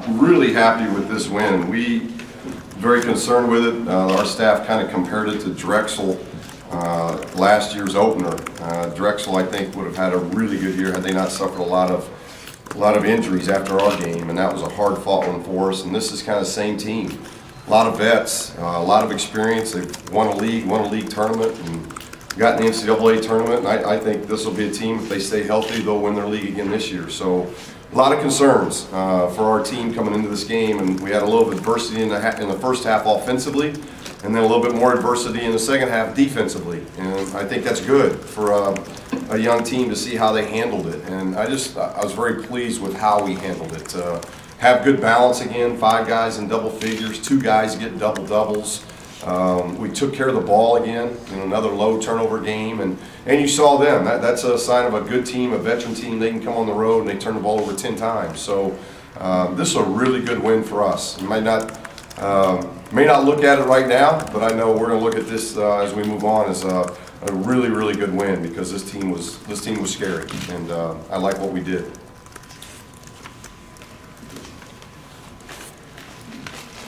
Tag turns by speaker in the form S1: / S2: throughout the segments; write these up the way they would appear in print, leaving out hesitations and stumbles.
S1: Really happy with this win. We very concerned with it. Our staff kind of compared it to Drexel last year's opener. Drexel, I think, would have had a really good year had they not suffered a lot of injuries after our game, and that was a hard-fought one for us. And this is kind of the same team. A lot of vets, a lot of experience. They've won a league tournament, and got in the NCAA tournament. And I think this will be a team, if they stay healthy, they'll win their league again this year. So a lot of concerns for our team coming into this game, and we had a little adversity in the first half offensively, and then a little bit more adversity in the second half defensively. And I think that's good for a young team to see how they handled it. And I was very pleased with how we handled it. Have good balance again, 5 guys in double figures, 2 guys get double doubles. We took care of the ball again in another low turnover game, and you saw them. That's a sign of a good team, a veteran team. They can come on the road and they turn the ball over 10 times. So this is a really good win for us. You may not look at it right now, but I know we're going to look at this as we move on as a really, really good win, because this team was scary, and I like what we did.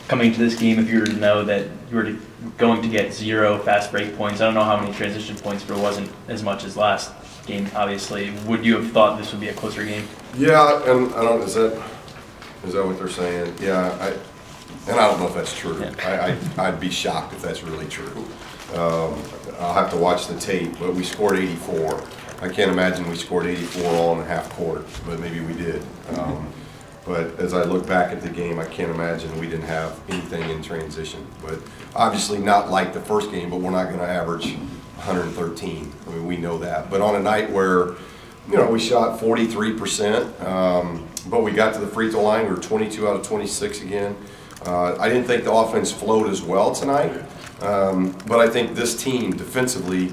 S2: Coming to this game, if you were to know that you were going to get 0 fast break points, I don't know how many transition points, but it wasn't as much as last game, obviously. Would you have thought this would be a closer game?
S1: Yeah, and I don't. Is that what they're saying? Yeah, I don't know if that's true. Yeah. I'd be shocked if that's really true. I'll have to watch the tape, but we scored 84. I can't imagine we scored 84 all in a half court, but maybe we did. But as I look back at the game, I can't imagine we didn't have anything in transition. But obviously not like the first game, but we're not going to average 113. I mean, we know that. But on a night where, we shot 43%, but we got to the free throw line, we were 22 out of 26 again. I didn't think the offense flowed as well tonight, but I think this team defensively,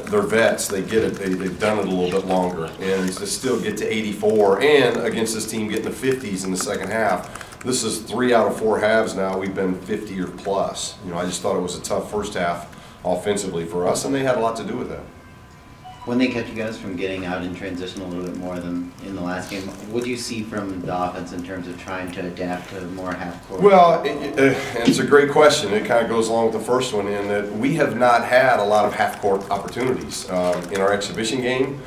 S1: they're vets, they get it, they've done it a little bit longer, and to still get to 84, and against this team getting the 50s in the second half, this is 3 out of 4 halves now, we've been 50 or plus. I just thought it was a tough first half offensively for us, and they had a lot to do with that.
S3: When they kept you guys from getting out in transition a little bit more than in the last game, what do you see from the offense in terms of trying to adapt to more half-court?
S1: Well, it's a great question. It kind of goes along with the first one in that we have not had a lot of half-court opportunities. In our exhibition game,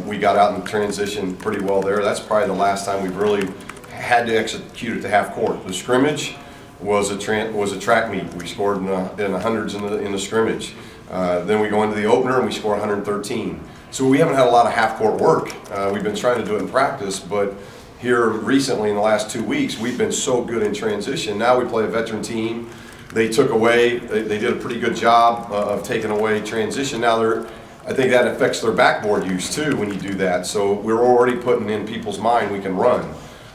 S1: we got out in transition pretty well there. That's probably the last time we've really had to execute at the half-court. The scrimmage was a track meet. We scored in the hundreds in the scrimmage. Then we go into the opener and we score 113. So we haven't had a lot of half-court work. We've been trying to do it in practice, but here recently in the last 2 weeks, we've been so good in transition. Now we play a veteran team. They did a pretty good job of taking away transition. Now I think that affects their backboard use too when you do that. So we're already putting in people's mind we can run.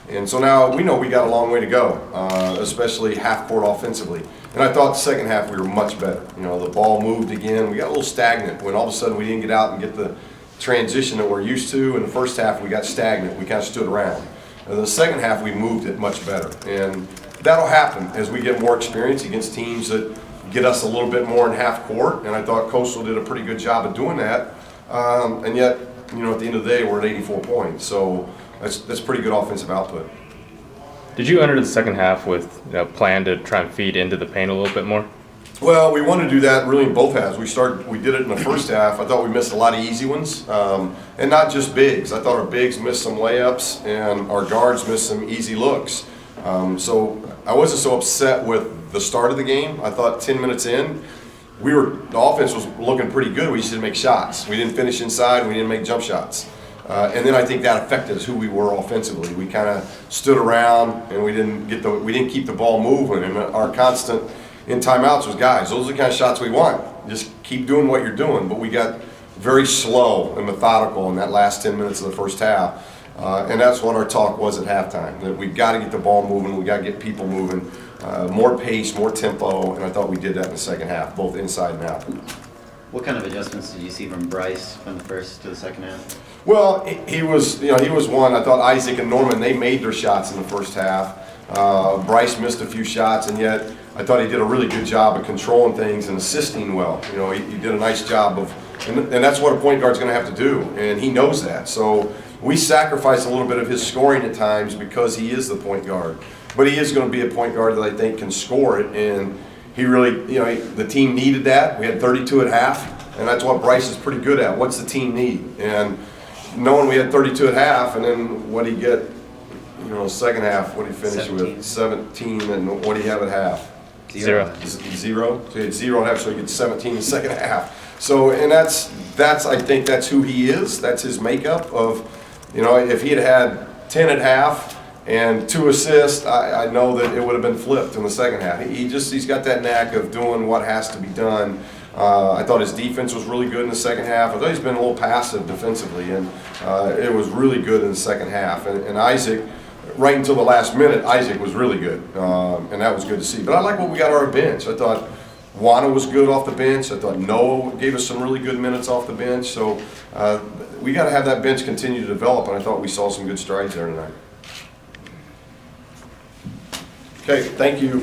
S1: And so now we know we got a long way to go, especially half-court offensively. And I thought the second half we were much better. The ball moved again. We got a little stagnant when all of a sudden we didn't get out and get the transition that we're used to. In the first half we got stagnant. We kind of stood around. In the second half we moved it much better. And that'll happen as we get more experience against teams that get us a little bit more in half-court. And I thought Coastal did a pretty good job of doing that. And yet, at the end of the day, we're at 84 points. So that's pretty good offensive output.
S4: Did you enter the second half with a plan to try and feed into the paint a little bit more?
S1: Well, we wanted to do that really in both halves. We did it in the first half. I thought we missed a lot of easy ones, and not just bigs. I thought our bigs missed some layups, and our guards missed some easy looks. So I wasn't so upset with the start of the game. I thought 10 minutes in, the offense was looking pretty good. We just didn't make shots. We didn't finish inside. We didn't make jump shots. And then I think that affected us, who we were offensively. We kind of stood around and we didn't keep the ball moving. And our constant in timeouts was, guys, those are the kind of shots we want. Just keep doing what you're doing. But we got very slow and methodical in that last 10 minutes of the first half. And that's what our talk was at halftime. That we've got to get the ball moving. We got to get people moving. More pace, more tempo. And I thought we did that in the second half, both inside and out.
S3: What kind of adjustments did you see from Bryce from the first to the second half?
S1: Well, he was one. I thought Isaac and Norman, they made their shots in the first half. Bryce missed a few shots, and yet I thought he did a really good job of controlling things and assisting well. He did a nice job of, and that's what a point guard's going to have to do, and he knows that. So we sacrifice a little bit of his scoring at times because he is the point guard. But he is going to be a point guard that I think can score it, and he really, the team needed that. We had 32 at half, and that's what Bryce is pretty good at. What's the team need? And knowing we had 32 at half, and then what did he get, second half, what did he finish
S3: 17.
S1: with? 17, and what did he have at half?
S4: Zero.
S1: Zero? So he had 0 at half, so he gets 17 in the second half. So, and that's I think that's who he is. That's his makeup of, if he had 10 at half and 2 assists, I know that it would have been flipped in the second half. He's got that knack of doing what has to be done. I thought his defense was really good in the second half. I thought he's been a little passive defensively, and it was really good in the second half. And Isaac, right until the last minute, Isaac was really good, and that was good to see. But I like what we got on our bench. I thought Wana was good off the bench. I thought Noah gave us some really good minutes off the bench. So we got to have that bench continue to develop, and I thought we saw some good strides there tonight. Okay, thank you.